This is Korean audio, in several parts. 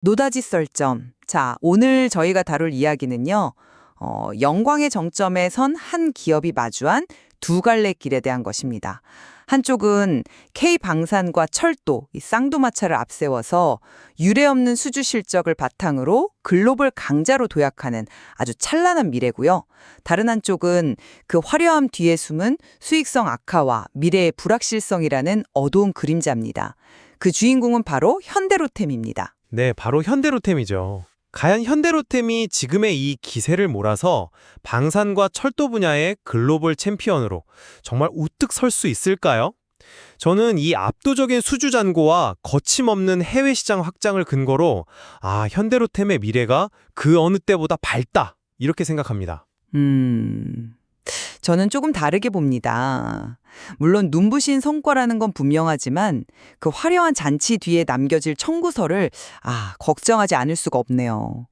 노다지 썰점. 자, 오늘 저희가 다룰 이야기는요, 영광의 정점에 선 한 기업이 마주한 두 갈래 길에 대한 것입니다. 한쪽은 K방산과 철도, 이 쌍두마차를 앞세워서 유례없는 수주 실적을 바탕으로 글로벌 강자로 도약하는 아주 찬란한 미래고요. 다른 한쪽은 그 화려함 뒤에 숨은 수익성 악화와 미래의 불확실성이라는 어두운 그림자입니다. 그 주인공은 바로 현대로템입니다. 네, 바로 현대로템이죠. 과연 현대로템이 지금의 이 기세를 몰아서 방산과 철도 분야의 글로벌 챔피언으로 정말 우뚝 설 수 있을까요? 저는 이 압도적인 수주 잔고와 거침없는 해외 시장 확장을 근거로 현대로템의 미래가 그 어느 때보다 밝다 이렇게 생각합니다. 저는 조금 다르게 봅니다. 물론 눈부신 성과라는 건 분명하지만 그 화려한 잔치 뒤에 남겨질 청구서를 걱정하지 않을 수가 없네요.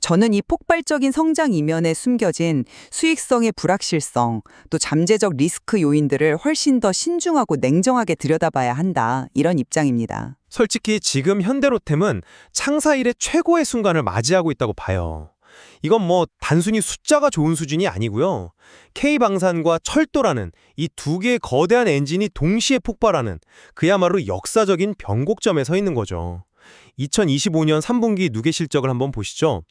저는 이 폭발적인 성장 이면에 숨겨진 수익성의 불확실성, 또 잠재적 리스크 요인들을 훨씬 더 신중하고 냉정하게 들여다봐야 한다. 이런 입장입니다. 솔직히 지금 현대로템은 창사 이래 최고의 순간을 맞이하고 있다고 봐요. 이건 단순히 숫자가 좋은 수준이 아니고요. K방산과 철도라는 이 두 개의 거대한 엔진이 동시에 폭발하는 그야말로 역사적인 변곡점에 서 있는 거죠. 2025년 3분기 누계 실적을 한번 보시죠.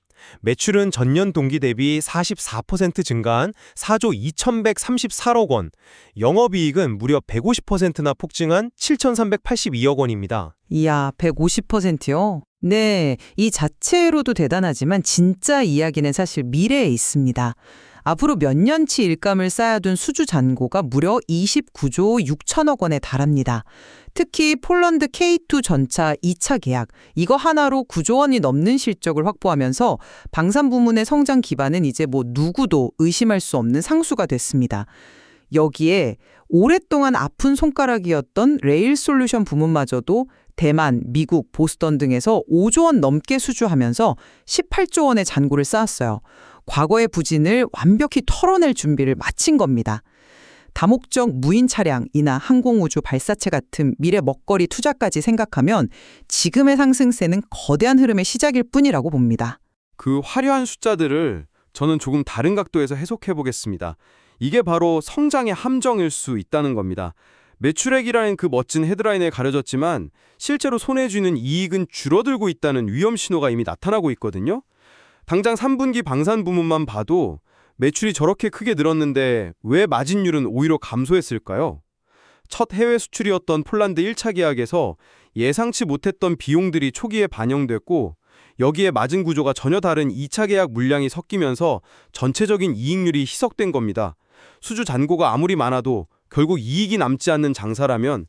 매출은 전년 동기 대비 44% 증가한 4조 2,134억 원, 영업이익은 무려 150%나 폭증한 7,382억 원입니다. 이야, 150%요? 네, 이 자체로도 대단하지만 진짜 이야기는 사실 미래에 있습니다. 앞으로 몇 년치 일감을 쌓아둔 수주 잔고가 무려 29조 6천억 원에 달합니다. 특히 폴란드 K2 전차 2차 계약, 이거 하나로 9조 원이 넘는 실적을 확보하면서 방산 부문의 성장 기반은 이제 누구도 의심할 수 없는 상수가 됐습니다. 여기에 오랫동안 아픈 손가락이었던 레일 솔루션 부문마저도 대만, 미국, 보스턴 등에서 5조 원 넘게 수주하면서 18조 원의 잔고를 쌓았어요. 과거의 부진을 완벽히 털어낼 준비를 마친 겁니다. 다목적 무인 차량이나 항공우주 발사체 같은 미래 먹거리 투자까지 생각하면 지금의 상승세는 거대한 흐름의 시작일 뿐이라고 봅니다. 그 화려한 숫자들을 저는 조금 다른 각도에서 해석해 보겠습니다. 이게 바로 성장의 함정일 수 있다는 겁니다. 매출액이라는 그 멋진 헤드라인에 가려졌지만 실제로 손에 쥐는 이익은 줄어들고 있다는 위험 신호가 이미 나타나고 있거든요. 당장 3분기 방산 부문만 봐도 매출이 저렇게 크게 늘었는데 왜 마진율은 오히려 감소했을까요? 첫 해외 수출이었던 폴란드 1차 계약에서 예상치 못했던 비용들이 초기에 반영됐고 여기에 마진 구조가 전혀 다른 2차 계약 물량이 섞이면서 전체적인 이익률이 희석된 겁니다. 수주 잔고가 아무리 많아도 결국 이익이 남지 않는 장사라면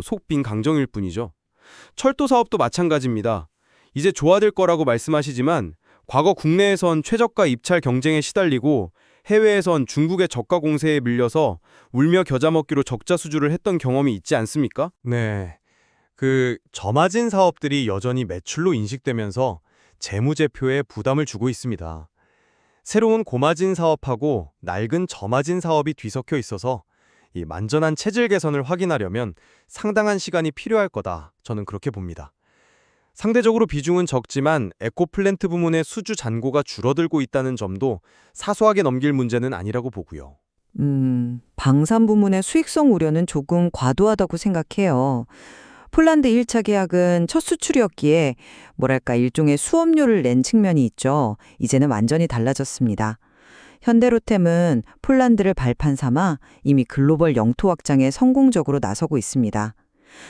속빈 강정일 뿐이죠. 철도 사업도 마찬가지입니다. 이제 좋아질 거라고 말씀하시지만 과거 국내에선 최저가 입찰 경쟁에 시달리고 해외에선 중국의 저가 공세에 밀려서 울며 겨자 먹기로 적자 수주를 했던 경험이 있지 않습니까? 네, 그 저마진 사업들이 여전히 매출로 인식되면서 재무제표에 부담을 주고 있습니다. 새로운 고마진 사업하고 낡은 저마진 사업이 뒤섞여 있어서 이 만전한 체질 개선을 확인하려면 상당한 시간이 필요할 거다. 저는 그렇게 봅니다. 상대적으로 비중은 적지만 에코플랜트 부문의 수주 잔고가 줄어들고 있다는 점도 사소하게 넘길 문제는 아니라고 보고요. 방산 부문의 수익성 우려는 조금 과도하다고 생각해요. 폴란드 1차 계약은 첫 수출이었기에 일종의 수업료를 낸 측면이 있죠. 이제는 완전히 달라졌습니다. 현대로템은 폴란드를 발판 삼아 이미 글로벌 영토 확장에 성공적으로 나서고 있습니다.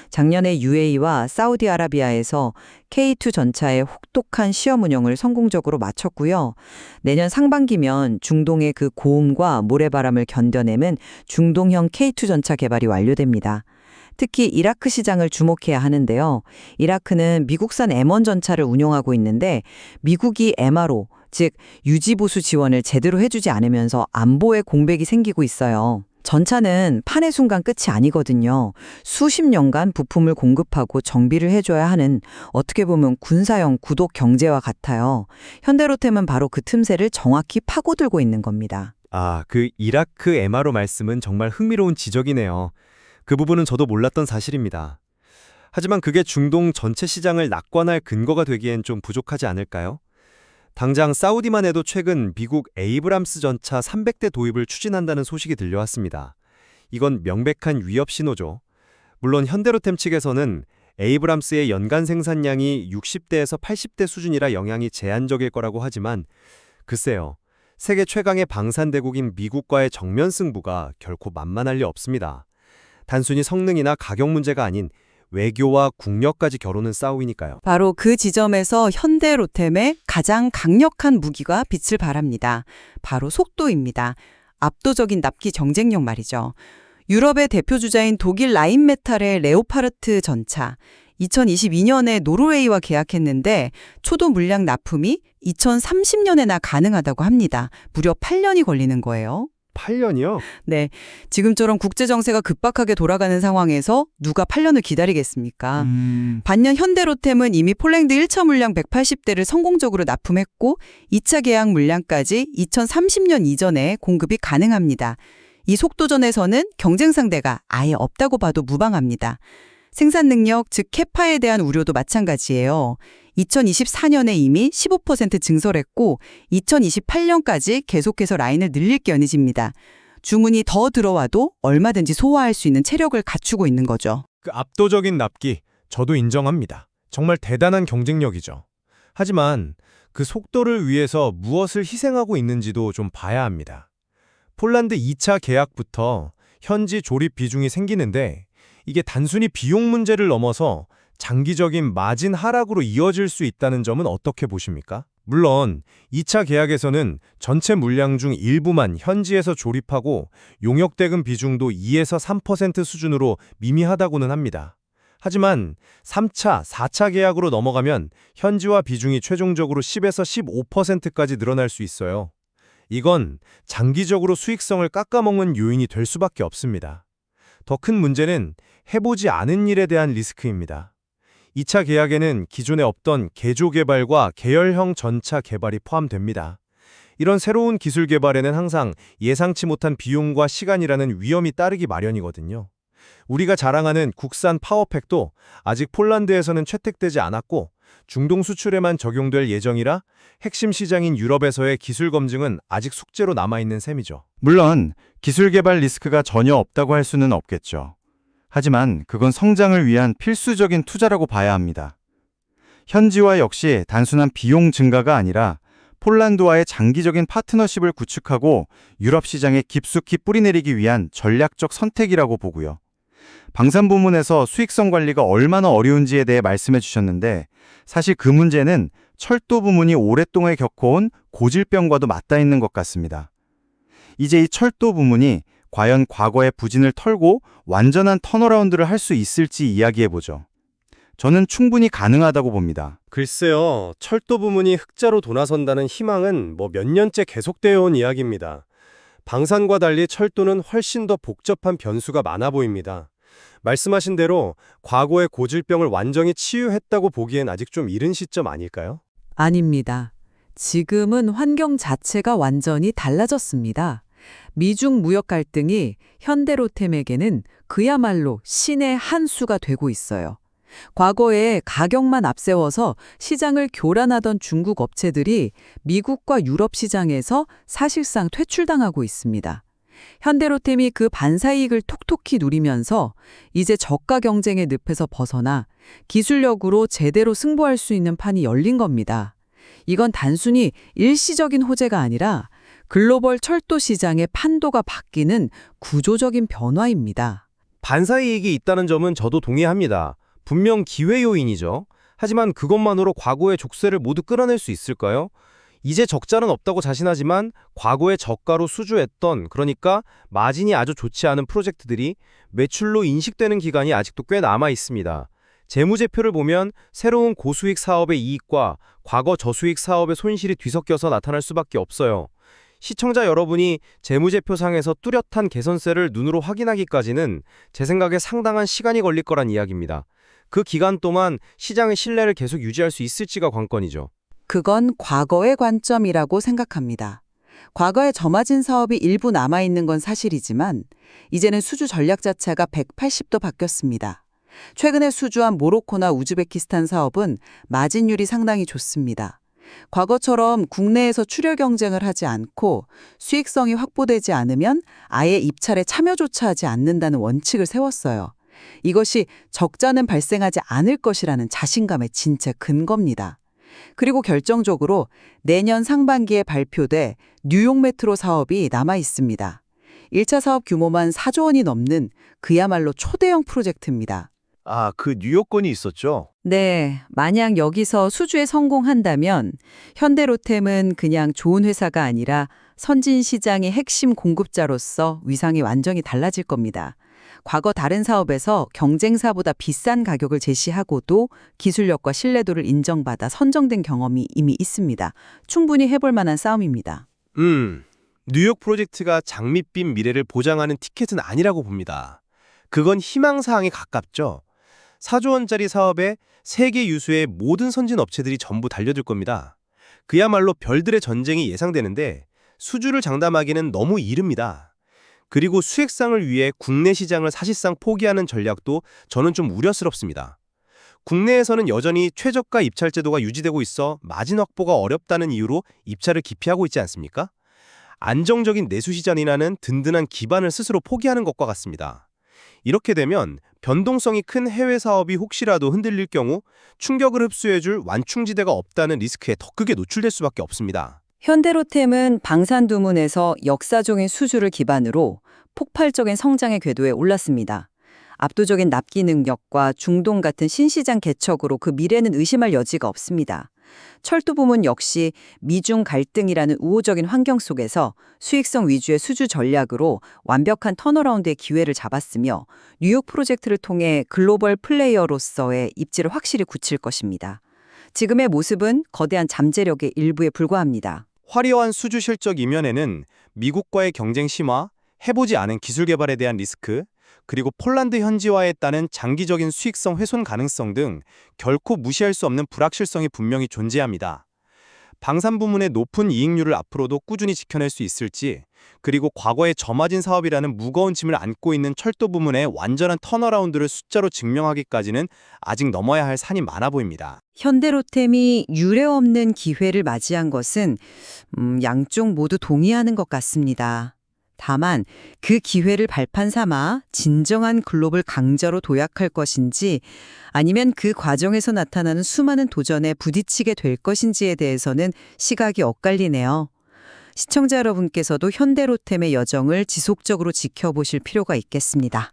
작년에 UAE와 사우디아라비아에서 K2 전차의 혹독한 시험 운영을 성공적으로 마쳤고요. 내년 상반기면 중동의 그 고온과 모래바람을 견뎌내는 중동형 K2 전차 개발이 완료됩니다. 특히 이라크 시장을 주목해야 하는데요. 이라크는 미국산 M1 전차를 운용하고 있는데 미국이 MRO, 즉 유지보수 지원을 제대로 해주지 않으면서 안보에 공백이 생기고 있어요. 전차는 판의 순간 끝이 아니거든요. 수십 년간 부품을 공급하고 정비를 해줘야 하는 어떻게 보면 군사형 구독 경제와 같아요. 현대로템은 바로 그 틈새를 정확히 파고들고 있는 겁니다. 그 이라크 MRO 말씀은 정말 흥미로운 지적이네요. 그 부분은 저도 몰랐던 사실입니다. 하지만 그게 중동 전체 시장을 낙관할 근거가 되기엔 좀 부족하지 않을까요? 당장 사우디만 해도 최근 미국 에이브람스 전차 300대 도입을 추진한다는 소식이 들려왔습니다. 이건 명백한 위협 신호죠. 물론 현대로템 측에서는 에이브람스의 연간 생산량이 60대에서 80대 수준이라 영향이 제한적일 거라고 하지만 글쎄요. 세계 최강의 방산대국인 미국과의 정면 승부가 결코 만만할 리 없습니다. 단순히 성능이나 가격 문제가 아닌 외교와 국력까지 겨루는 싸움이니까요. 바로 그 지점에서 현대로템의 가장 강력한 무기가 빛을 발합니다. 바로 속도입니다. 압도적인 납기 경쟁력 말이죠. 유럽의 대표 주자인 독일 라인메탈의 레오파르트 전차, 2022년에 노르웨이와 계약했는데 초도 물량 납품이 2030년에나 가능하다고 합니다. 무려 8년이 걸리는 거예요. 8년이요? 네, 지금처럼 국제 정세가 급박하게 돌아가는 상황에서 누가 8년을 기다리겠습니까? 반면 현대로템은 이미 폴란드 1차 물량 180대를 성공적으로 납품했고 2차 계약 물량까지 2030년 이전에 공급이 가능합니다. 이 속도전에서는 경쟁 상대가 아예 없다고 봐도 무방합니다. 생산 능력, 즉 캐파에 대한 우려도 마찬가지예요. 2024년에 이미 15% 증설했고 2028년까지 계속해서 라인을 늘릴 견해집니다. 주문이 더 들어와도 얼마든지 소화할 수 있는 체력을 갖추고 있는 거죠. 그 압도적인 납기, 저도 인정합니다. 정말 대단한 경쟁력이죠. 하지만 그 속도를 위해서 무엇을 희생하고 있는지도 좀 봐야 합니다. 폴란드 2차 계약부터 현지 조립 비중이 생기는데 이게 단순히 비용 문제를 넘어서 장기적인 마진 하락으로 이어질 수 있다는 점은 어떻게 보십니까? 물론 2차 계약에서는 전체 물량 중 일부만 현지에서 조립하고 용역대금 비중도 2에서 3% 수준으로 미미하다고는 합니다. 하지만 3차, 4차 계약으로 넘어가면 현지화 비중이 최종적으로 10에서 15%까지 늘어날 수 있어요. 이건 장기적으로 수익성을 깎아먹는 요인이 될 수밖에 없습니다. 더 큰 문제는 해보지 않은 일에 대한 리스크입니다. 2차 계약에는 기존에 없던 개조 개발과 계열형 전차 개발이 포함됩니다. 이런 새로운 기술 개발에는 항상 예상치 못한 비용과 시간이라는 위험이 따르기 마련이거든요. 우리가 자랑하는 국산 파워팩도 아직 폴란드에서는 채택되지 않았고 중동 수출에만 적용될 예정이라 핵심 시장인 유럽에서의 기술 검증은 아직 숙제로 남아있는 셈이죠. 물론 기술 개발 리스크가 전혀 없다고 할 수는 없겠죠. 하지만 그건 성장을 위한 필수적인 투자라고 봐야 합니다. 현지화 역시 단순한 비용 증가가 아니라 폴란드와의 장기적인 파트너십을 구축하고 유럽 시장에 깊숙이 뿌리내리기 위한 전략적 선택이라고 보고요. 방산 부문에서 수익성 관리가 얼마나 어려운지에 대해 말씀해 주셨는데 사실 그 문제는 철도 부문이 오랫동안 겪어온 고질병과도 맞닿아 있는 것 같습니다. 이제 이 철도 부문이 과연 과거의 부진을 털고 완전한 턴어라운드를 할 수 있을지 이야기해보죠. 저는 충분히 가능하다고 봅니다. 글쎄요, 철도 부문이 흑자로 돌아선다는 희망은 몇 년째 계속되어 온 이야기입니다. 방산과 달리 철도는 훨씬 더 복잡한 변수가 많아 보입니다. 말씀하신 대로 과거의 고질병을 완전히 치유했다고 보기엔 아직 좀 이른 시점 아닐까요? 아닙니다. 지금은 환경 자체가 완전히 달라졌습니다. 미중 무역 갈등이 현대로템에게는 그야말로 신의 한 수가 되고 있어요. 과거에 가격만 앞세워서 시장을 교란하던 중국 업체들이 미국과 유럽 시장에서 사실상 퇴출당하고 있습니다. 현대로템이 그 반사이익을 톡톡히 누리면서 이제 저가 경쟁의 늪에서 벗어나 기술력으로 제대로 승부할 수 있는 판이 열린 겁니다. 이건 단순히 일시적인 호재가 아니라 글로벌 철도 시장의 판도가 바뀌는 구조적인 변화입니다. 반사이익이 있다는 점은 저도 동의합니다. 분명 기회 요인이죠. 하지만 그것만으로 과거의 족쇄를 모두 끌어낼 수 있을까요? 이제 적자는 없다고 자신하지만 과거의 저가로 수주했던, 그러니까 마진이 아주 좋지 않은 프로젝트들이 매출로 인식되는 기간이 아직도 꽤 남아 있습니다. 재무제표를 보면 새로운 고수익 사업의 이익과 과거 저수익 사업의 손실이 뒤섞여서 나타날 수밖에 없어요. 시청자 여러분이 재무제표상에서 뚜렷한 개선세를 눈으로 확인하기까지는 제 생각에 상당한 시간이 걸릴 거란 이야기입니다. 그 기간 동안 시장의 신뢰를 계속 유지할 수 있을지가 관건이죠. 그건 과거의 관점이라고 생각합니다. 과거에 저마진 사업이 일부 남아있는 건 사실이지만 이제는 수주 전략 자체가 180도 바뀌었습니다. 최근에 수주한 모로코나 우즈베키스탄 사업은 마진율이 상당히 좋습니다. 과거처럼 국내에서 출혈 경쟁을 하지 않고 수익성이 확보되지 않으면 아예 입찰에 참여조차 하지 않는다는 원칙을 세웠어요. 이것이 적자는 발생하지 않을 것이라는 자신감의 진짜 근거입니다. 그리고 결정적으로 내년 상반기에 발표돼 뉴욕 메트로 사업이 남아 있습니다. 1차 사업 규모만 4조 원이 넘는 그야말로 초대형 프로젝트입니다. 아, 그 뉴욕권이 있었죠? 네, 만약 여기서 수주에 성공한다면 현대로템은 그냥 좋은 회사가 아니라 선진 시장의 핵심 공급자로서 위상이 완전히 달라질 겁니다. 과거 다른 사업에서 경쟁사보다 비싼 가격을 제시하고도 기술력과 신뢰도를 인정받아 선정된 경험이 이미 있습니다. 충분히 해볼 만한 싸움입니다. 뉴욕 프로젝트가 장밋빛 미래를 보장하는 티켓은 아니라고 봅니다. 그건 희망사항에 가깝죠. 4조 원짜리 사업에 세계 유수의 모든 선진 업체들이 전부 달려들 겁니다. 그야말로 별들의 전쟁이 예상되는데 수주를 장담하기는 너무 이릅니다. 그리고 수익성을 위해 국내 시장을 사실상 포기하는 전략도 저는 좀 우려스럽습니다. 국내에서는 여전히 최저가 입찰 제도가 유지되고 있어 마진 확보가 어렵다는 이유로 입찰을 기피하고 있지 않습니까? 안정적인 내수 시장이라는 든든한 기반을 스스로 포기하는 것과 같습니다. 이렇게 되면 변동성이 큰 해외 사업이 혹시라도 흔들릴 경우 충격을 흡수해줄 완충지대가 없다는 리스크에 더 크게 노출될 수밖에 없습니다. 현대로템은 방산두문에서 역사적인 수주를 기반으로 폭발적인 성장의 궤도에 올랐습니다. 압도적인 납기 능력과 중동 같은 신시장 개척으로 그 미래는 의심할 여지가 없습니다. 철도 부문 역시 미중 갈등이라는 우호적인 환경 속에서 수익성 위주의 수주 전략으로 완벽한 턴어라운드의 기회를 잡았으며 뉴욕 프로젝트를 통해 글로벌 플레이어로서의 입지를 확실히 굳힐 것입니다. 지금의 모습은 거대한 잠재력의 일부에 불과합니다. 화려한 수주 실적 이면에는 미국과의 경쟁 심화, 해보지 않은 기술 개발에 대한 리스크, 그리고 폴란드 현지화에 따른 장기적인 수익성 훼손 가능성 등 결코 무시할 수 없는 불확실성이 분명히 존재합니다. 방산 부문의 높은 이익률을 앞으로도 꾸준히 지켜낼 수 있을지, 그리고 과거의 저마진 사업이라는 무거운 짐을 안고 있는 철도 부문의 완전한 턴어라운드를 숫자로 증명하기까지는 아직 넘어야 할 산이 많아 보입니다. 현대로템이 유례없는 기회를 맞이한 것은 양쪽 모두 동의하는 것 같습니다. 다만 그 기회를 발판 삼아 진정한 글로벌 강자로 도약할 것인지 아니면 그 과정에서 나타나는 수많은 도전에 부딪히게 될 것인지에 대해서는 시각이 엇갈리네요. 시청자 여러분께서도 현대로템의 여정을 지속적으로 지켜보실 필요가 있겠습니다.